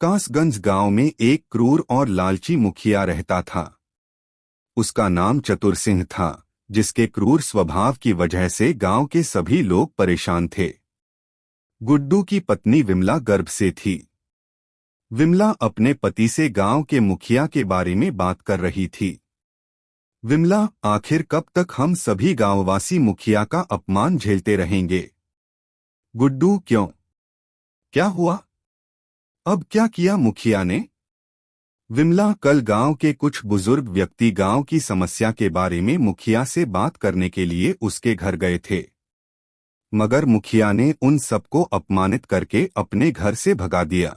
कासगंज गांव में एक क्रूर और लालची मुखिया रहता था। उसका नाम चतुर सिंह था, जिसके क्रूर स्वभाव की वजह से गांव के सभी लोग परेशान थे। गुड्डू की पत्नी विमला गर्भ से थी। विमला अपने पति से गांव के मुखिया के बारे में बात कर रही थी। विमला, आखिर कब तक हम सभी गांववासी मुखिया का अपमान झेलते रहेंगे? गुड्डू, क्यों? क्या हुआ? अब क्या किया मुखिया ने? विमला, कल गांव के कुछ बुजुर्ग व्यक्ति गांव की समस्या के बारे में मुखिया से बात करने के लिए उसके घर गए थे, मगर मुखिया ने उन सबको अपमानित करके अपने घर से भगा दिया।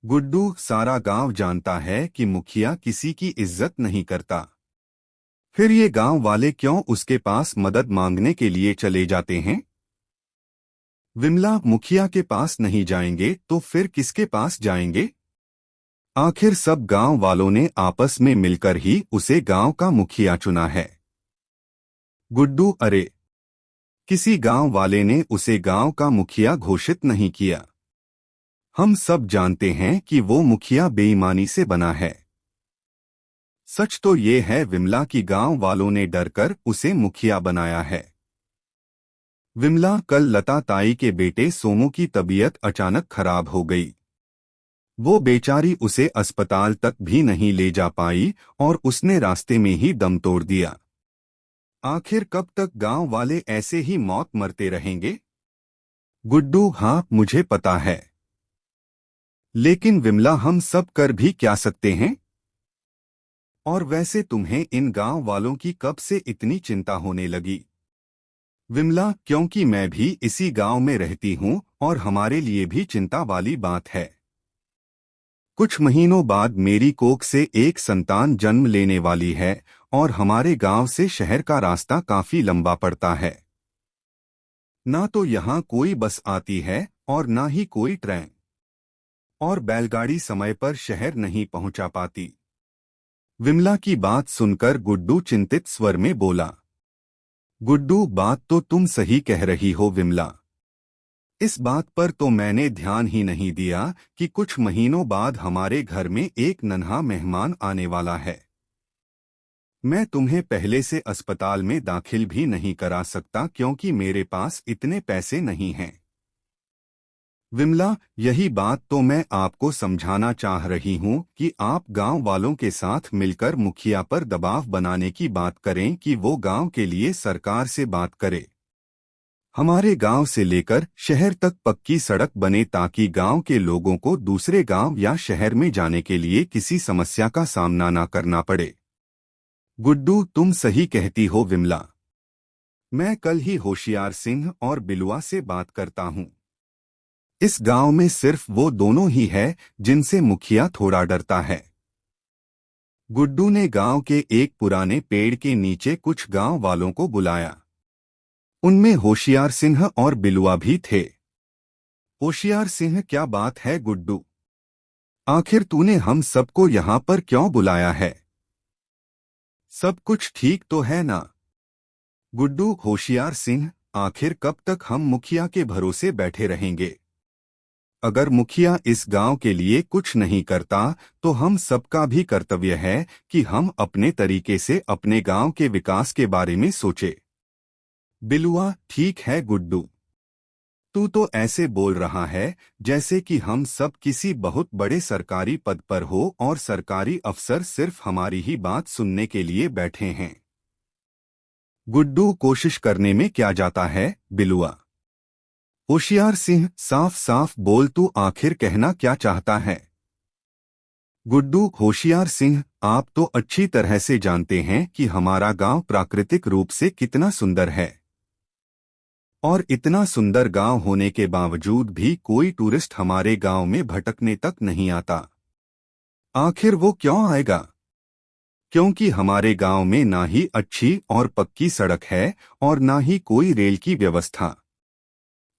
गुड्डू, सारा गांव जानता है कि मुखिया किसी की इज्जत नहीं करता, फिर ये गांव वाले क्यों उसके पास मदद मांगने के लिए चले जाते हैं? विमला, मुखिया के पास नहीं जाएंगे तो फिर किसके पास जाएंगे? आखिर सब गांव वालों ने आपस में मिलकर ही उसे गांव का मुखिया चुना है। गुड्डू, अरे, किसी गांव वाले ने उसे गांव का मुखिया घोषित नहीं किया। हम सब जानते हैं कि वो मुखिया बेईमानी से बना है। सच तो ये है विमला कि गांव वालों ने डरकर उसे मुखिया बनाया है। विमला, कल लता ताई के बेटे सोमू की तबीयत अचानक खराब हो गई। वो बेचारी उसे अस्पताल तक भी नहीं ले जा पाई और उसने रास्ते में ही दम तोड़ दिया। आखिर कब तक गांव वाले ऐसे ही मौत मरते रहेंगे? गुड्डू, हाँ, मुझे पता है, लेकिन विमला, हम सब कर भी क्या सकते हैं? और वैसे तुम्हें इन गांव वालों की कब से इतनी चिंता होने लगी? विमला, क्योंकि मैं भी इसी गांव में रहती हूं और हमारे लिए भी चिंता वाली बात है। कुछ महीनों बाद मेरी कोख से एक संतान जन्म लेने वाली है और हमारे गांव से शहर का रास्ता काफी लंबा पड़ता है। ना तो यहाँ कोई बस आती है और ना ही कोई ट्रेन, और बैलगाड़ी समय पर शहर नहीं पहुंचा पाती। विमला की बात सुनकर गुड्डू चिंतित स्वर में बोला। गुड्डू, बात तो तुम सही कह रही हो विमला। इस बात पर तो मैंने ध्यान ही नहीं दिया कि कुछ महीनों बाद हमारे घर में एक नन्हा मेहमान आने वाला है। मैं तुम्हें पहले से अस्पताल में दाखिल भी नहीं करा सकता क्योंकि मेरे पास इतने पैसे नहीं हैं। विमला, यही बात तो मैं आपको समझाना चाह रही हूं कि आप गांव वालों के साथ मिलकर मुखिया पर दबाव बनाने की बात करें कि वो गांव के लिए सरकार से बात करे। हमारे गांव से लेकर शहर तक पक्की सड़क बने ताकि गांव के लोगों को दूसरे गांव या शहर में जाने के लिए किसी समस्या का सामना न करना पड़े। गुड्डू, तुम सही कहती हो विमला। मैं कल ही होशियार सिंह और बिलुआ से बात करता हूँ। इस गांव में सिर्फ वो दोनों ही है जिनसे मुखिया थोड़ा डरता है। गुड्डू ने गांव के एक पुराने पेड़ के नीचे कुछ गांव वालों को बुलाया। उनमें होशियार सिंह और बिलुआ भी थे। होशियार सिंह, क्या बात है गुड्डू? आखिर तूने हम सबको यहाँ पर क्यों बुलाया है? सब कुछ ठीक तो है ना? गुड्डू, होशियार सिंह, आखिर कब तक हम मुखिया के भरोसे बैठे रहेंगे? अगर मुखिया इस गांव के लिए कुछ नहीं करता तो हम सबका भी कर्तव्य है कि हम अपने तरीके से अपने गांव के विकास के बारे में सोचे। बिलुआ, ठीक है गुड्डू, तू तो ऐसे बोल रहा है जैसे कि हम सब किसी बहुत बड़े सरकारी पद पर हो और सरकारी अफसर सिर्फ हमारी ही बात सुनने के लिए बैठे हैं। गुड्डू, कोशिश करने में क्या जाता है बिलुआ। होशियार सिंह, साफ साफ बोल, तू आखिर कहना क्या चाहता है? गुड्डू, होशियार सिंह, आप तो अच्छी तरह से जानते हैं कि हमारा गांव प्राकृतिक रूप से कितना सुंदर है, और इतना सुंदर गांव होने के बावजूद भी कोई टूरिस्ट हमारे गांव में भटकने तक नहीं आता। आखिर वो क्यों आएगा? क्योंकि हमारे गांव में ना ही अच्छी और पक्की सड़क है और ना ही कोई रेल की व्यवस्था।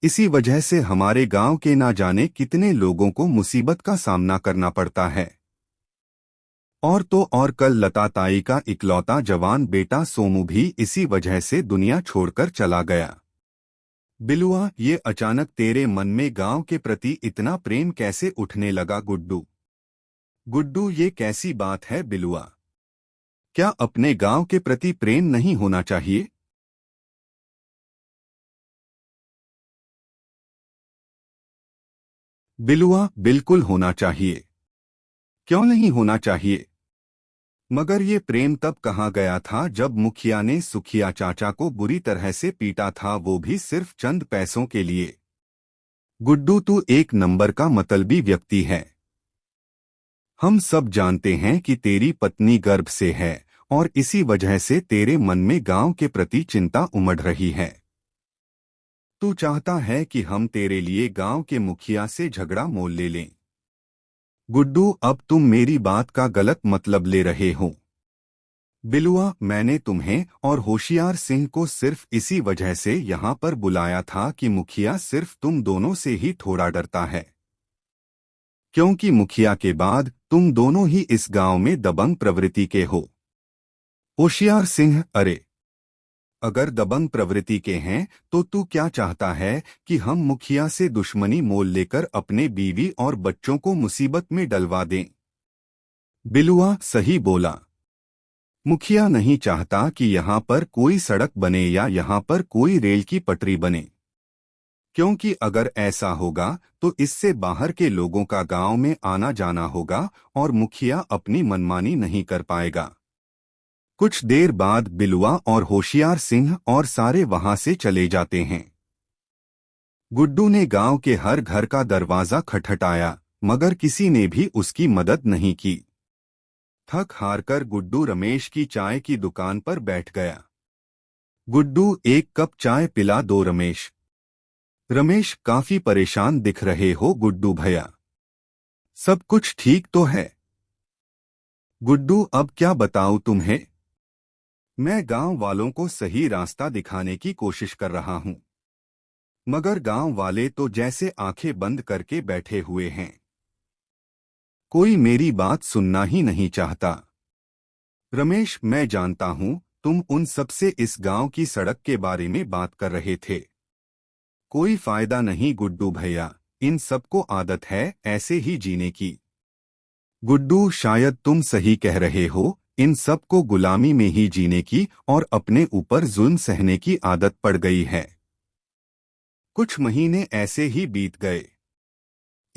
इसी वजह से हमारे गांव के ना जाने कितने लोगों को मुसीबत का सामना करना पड़ता है। और तो और कल लता ताई का इकलौता जवान बेटा सोमू भी इसी वजह से दुनिया छोड़कर चला गया। बिलुआ, ये अचानक तेरे मन में गांव के प्रति इतना प्रेम कैसे उठने लगा गुड्डू? गुड्डू, ये कैसी बात है बिलुआ? क्या अपने गांव के प्रति प्रेम नहीं होना चाहिए? बिलुआ, बिल्कुल होना चाहिए। क्यों नहीं होना चाहिए? मगर ये प्रेम तब कहाँ गया था जब मुखिया ने सुखिया चाचा को बुरी तरह से पीटा था, वो भी सिर्फ चंद पैसों के लिए। गुड्डू, तू एक नंबर का मतलबी व्यक्ति है। हम सब जानते हैं कि तेरी पत्नी गर्भ से है और इसी वजह से तेरे मन में गांव के प्रति चिंता उमड़ रही है। तू चाहता है कि हम तेरे लिए गांव के मुखिया से झगड़ा मोल ले लें। गुड्डू, अब तुम मेरी बात का गलत मतलब ले रहे हो। बिलुआ, मैंने तुम्हें और होशियार सिंह को सिर्फ इसी वजह से यहाँ पर बुलाया था कि मुखिया सिर्फ तुम दोनों से ही थोड़ा डरता है, क्योंकि मुखिया के बाद तुम दोनों ही इस गांव में दबंग प्रवृत्ति के हो। होशियार सिंह, अरे अगर दबंग प्रवृत्ति के हैं तो तू क्या चाहता है कि हम मुखिया से दुश्मनी मोल लेकर अपने बीवी और बच्चों को मुसीबत में डलवा दें? बिलुआ सही बोला। मुखिया नहीं चाहता कि यहाँ पर कोई सड़क बने या यहाँ पर कोई रेल की पटरी बने, क्योंकि अगर ऐसा होगा तो इससे बाहर के लोगों का गांव में आना जाना होगा और मुखिया अपनी मनमानी नहीं कर पाएगा। कुछ देर बाद बिलुआ और होशियार सिंह और सारे वहां से चले जाते हैं। गुड्डू ने गांव के हर घर का दरवाजा खटखटाया, मगर किसी ने भी उसकी मदद नहीं की। थक हार कर गुड्डू रमेश की चाय की दुकान पर बैठ गया। गुड्डू, एक कप चाय पिला दो रमेश। रमेश, काफी परेशान दिख रहे हो गुड्डू भैया। सब कुछ ठीक तो है? गुड्डू, अब क्या बताऊं तुम्हें? मैं गांव वालों को सही रास्ता दिखाने की कोशिश कर रहा हूं, मगर गांव वाले तो जैसे आंखें बंद करके बैठे हुए हैं। कोई मेरी बात सुनना ही नहीं चाहता। रमेश, मैं जानता हूं तुम उन सबसे इस गांव की सड़क के बारे में बात कर रहे थे। कोई फायदा नहीं गुड्डू भैया, इन सबको आदत है ऐसे ही जीने की। गुड्डू, शायद तुम सही कह रहे हो, इन सबको गुलामी में ही जीने की और अपने ऊपर जुल्म सहने की आदत पड़ गई है। कुछ महीने ऐसे ही बीत गए।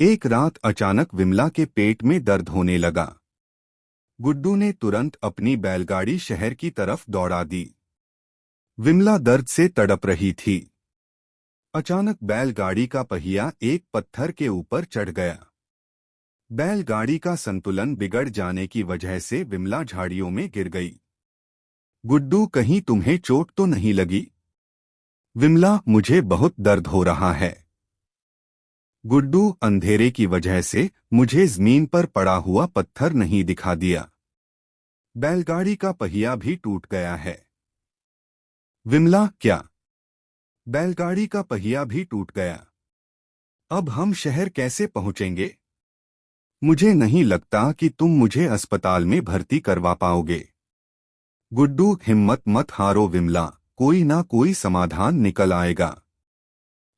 एक रात अचानक विमला के पेट में दर्द होने लगा। गुड्डू ने तुरंत अपनी बैलगाड़ी शहर की तरफ दौड़ा दी। विमला दर्द से तड़प रही थी। अचानक बैलगाड़ी का पहिया एक पत्थर के ऊपर चढ़ गया। बैलगाड़ी का संतुलन बिगड़ जाने की वजह से विमला झाड़ियों में गिर गई। गुड्डू, कहीं तुम्हें चोट तो नहीं लगी? विमला, मुझे बहुत दर्द हो रहा है। गुड्डू, अंधेरे की वजह से मुझे जमीन पर पड़ा हुआ पत्थर नहीं दिखा दिया। बैलगाड़ी का पहिया भी टूट गया है। विमला, क्या? बैलगाड़ी का पहिया भी टूट गया। अब हम शहर कैसे पहुंचेंगे? मुझे नहीं लगता कि तुम मुझे अस्पताल में भर्ती करवा पाओगे। गुड्डू, हिम्मत मत हारो विमला, कोई ना कोई समाधान निकल आएगा।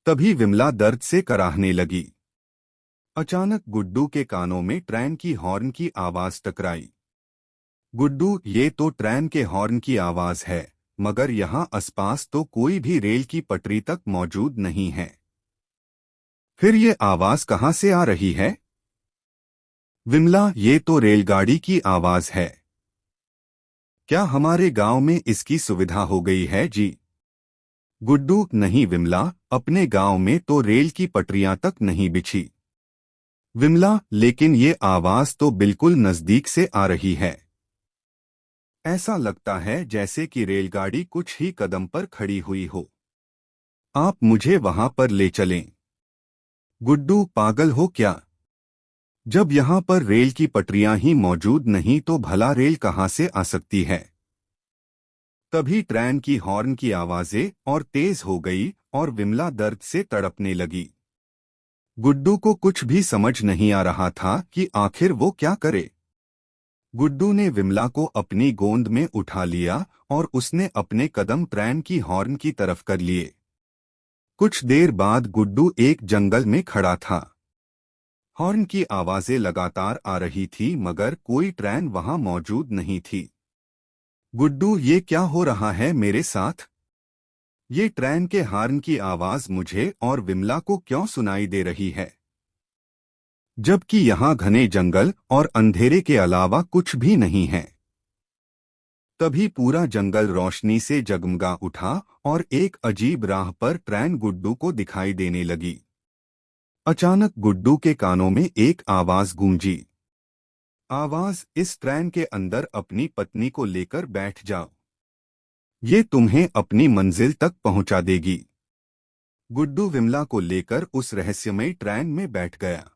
तभी विमला दर्द से कराहने लगी। अचानक गुड्डू के कानों में ट्रेन की हॉर्न की आवाज टकराई। गुड्डू, ये तो ट्रेन के हॉर्न की आवाज है, मगर यहाँ आसपास तो कोई भी रेल की पटरी तक मौजूद नहीं है। फिर ये आवाज कहाँ से आ रही है? विमला, ये तो रेलगाड़ी की आवाज है। क्या हमारे गांव में इसकी सुविधा हो गई है जी? गुड्डू, नहीं विमला, अपने गांव में तो रेल की पटरियां तक नहीं बिछी। विमला, लेकिन ये आवाज तो बिल्कुल नजदीक से आ रही है। ऐसा लगता है जैसे कि रेलगाड़ी कुछ ही कदम पर खड़ी हुई हो। आप मुझे वहां पर ले चलें। गुड्डू, पागल हो क्या? जब यहाँ पर रेल की पटरियां ही मौजूद नहीं तो भला रेल कहाँ से आ सकती है? तभी ट्रेन की हॉर्न की आवाजें और तेज हो गई और विमला दर्द से तड़पने लगी। गुड्डू को कुछ भी समझ नहीं आ रहा था कि आखिर वो क्या करे। गुड्डू ने विमला को अपनी गोद में उठा लिया और उसने अपने कदम ट्रेन की हॉर्न की तरफ कर लिए। कुछ देर बाद गुड्डू एक जंगल में खड़ा था। हॉर्न की आवाजें लगातार आ रही थी मगर कोई ट्रेन वहां मौजूद नहीं थी। गुड्डू, ये क्या हो रहा है मेरे साथ? ये ट्रेन के हॉर्न की आवाज मुझे और विमला को क्यों सुनाई दे रही है, जबकि यहाँ घने जंगल और अंधेरे के अलावा कुछ भी नहीं है। तभी पूरा जंगल रोशनी से जगमगा उठा और एक अजीब राह पर ट्रेन गुड्डू को दिखाई देने लगी। अचानक गुड्डू के कानों में एक आवाज गूंजी। आवाज, इस ट्रेन के अंदर अपनी पत्नी को लेकर बैठ जाओ, ये तुम्हें अपनी मंजिल तक पहुंचा देगी। गुड्डू विमला को लेकर उस रहस्यमयी ट्रेन में बैठ गया।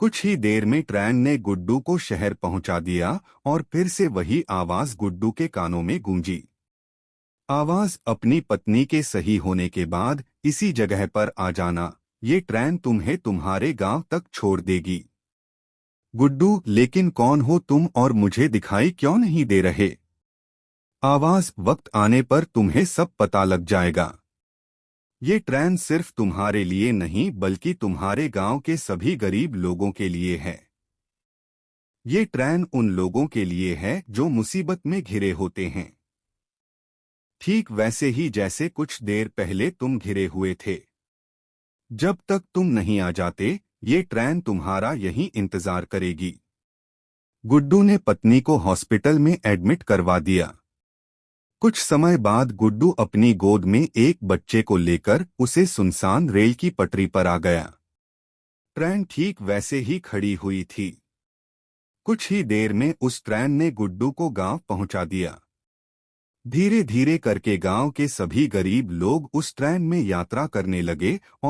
कुछ ही देर में ट्रेन ने गुड्डू को शहर पहुंचा दिया और फिर से वही आवाज गुड्डू के कानों में गूंजी। आवाज, अपनी पत्नी के सही होने के बाद इसी जगह पर आ जाना, ये ट्रेन तुम्हें तुम्हारे गांव तक छोड़ देगी। गुड्डू, लेकिन कौन हो तुम और मुझे दिखाई क्यों नहीं दे रहे? आवाज, वक्त आने पर तुम्हें सब पता लग जाएगा। ये ट्रेन सिर्फ तुम्हारे लिए नहीं बल्कि तुम्हारे गांव के सभी गरीब लोगों के लिए है। ये ट्रेन उन लोगों के लिए है जो मुसीबत में घिरे होते हैं, ठीक वैसे ही जैसे कुछ देर पहले तुम घिरे हुए थे। जब तक तुम नहीं आ जाते ये ट्रेन तुम्हारा यहीं इंतजार करेगी। गुड्डू ने पत्नी को हॉस्पिटल में एडमिट करवा दिया। कुछ समय बाद गुड्डू अपनी गोद में एक बच्चे को लेकर उसे सुनसान रेल की पटरी पर आ गया। ट्रेन ठीक वैसे ही खड़ी हुई थी। कुछ ही देर में उस ट्रेन ने गुड्डू को गांव पहुंचा दिया। धीरे धीरे करके गांव के सभी गरीब लोग उस ट्रेन में यात्रा करने लगे और